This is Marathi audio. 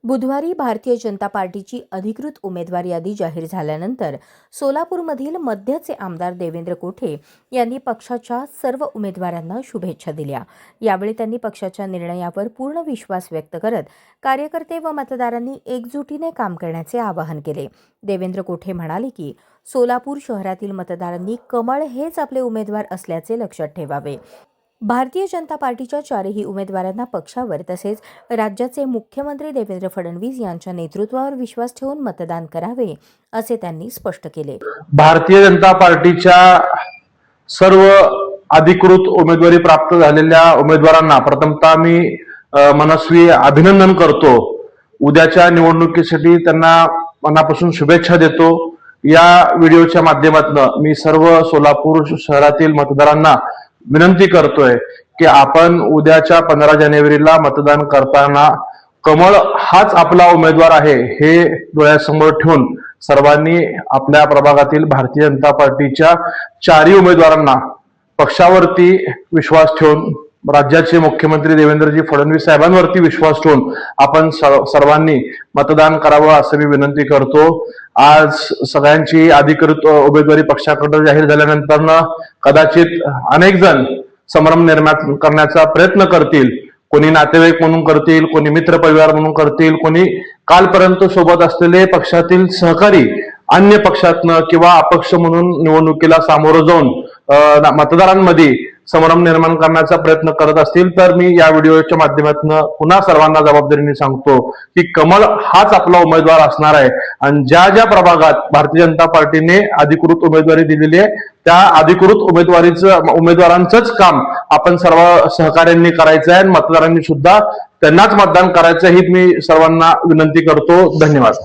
बुधवारी भारतीय जनता पार्टीची अधिकृत उमेदवार यादी जाहीर झाल्यानंतर सोलापूरमधील मध्यचे आमदार देवेंद्र कोठे यांनी पक्षाच्या सर्व उमेदवारांना शुभेच्छा दिल्या। यावेळी त्यांनी पक्षाच्या निर्णयावर पूर्ण विश्वास व्यक्त करत कार्यकर्ते व मतदारांनी एकजुटीने काम करण्याचे आवाहन केले। देवेंद्र कोठे म्हणाले की सोलापूर शहरातील मतदारांनी कमळ हेच आपले उमेदवार असल्याचे लक्षात ठेवावे। भारतीय जनता पार्टीच्या चारही उमेदवारांना पक्षावर तसेच राज्याचे मुख्यमंत्री देवेंद्र फडणवीस यांच्या नेतृत्वावर विश्वास ठेवून मतदान करावे असे त्यांनी स्पष्ट केले। भारतीय जनता पार्टीच्या सर्व अधिकृत उमेदवारी प्राप्त झालेल्या उमेदवारांना प्रथमतः मी मनस्वी अभिनंदन करतो। उद्याच्या निवडणुकीसाठी त्यांना मनापासून शुभेच्छा देतो। या व्हिडिओच्या माध्यमातून मी सर्व सोलापूर शहरातील मतदारांना विनंती करतोय की आपण उद्याच्या 15 जानेवारीला मतदान करताना कमळ हाच आपला उमेदवार आहे हे डोळ्यासमोर ठेवून सर्वांनी आपल्या प्रभागातील भारतीय जनता पार्टीच्या चारही उमेदवारांना पक्षावरती विश्वास ठेवून राज्याचे मुख्यमंत्री देवेंद्रजी फडणवीस साहेबांवरती विश्वास ठेवून आपण सर्वांनी मतदान करावं असं मी विनंती करतो। आज सगळ्यांची अधिकृत उमेदवारी पक्षाकडे जाहीर झाल्यानंतर कदाचित अनेक जण संभ्रम निर्माण करण्याचा प्रयत्न करतील। कोणी नातेवाईक म्हणून करतील, कोणी मित्र परिवार म्हणून करतील, कोणी कालपर्यंत सोबत असलेले पक्षातील सहकारी अन्य पक्षातनं किंवा अपक्ष म्हणून निवडणुकीला सामोरं जाऊन मतदारांमध्ये संभ्रम निर्माण करण्याचा प्रयत्न करत असतील तर मी या व्हिडिओच्या माध्यमातून पुन्हा सर्वांना जबाबदारीने सांगतो की कमळ हाच आपला उमेदवार असणार आहे आणि ज्या ज्या प्रभागात भारतीय जनता पार्टीने अधिकृत उमेदवारी दिलेली आहे त्या अधिकृत उमेदवारांचंच काम आपण सर्व सहकार्यांनी करायचं आहे आणि मतदारांनी सुद्धा त्यांनाच मतदान करायचं ही मी सर्वांना विनंती करतो। धन्यवाद।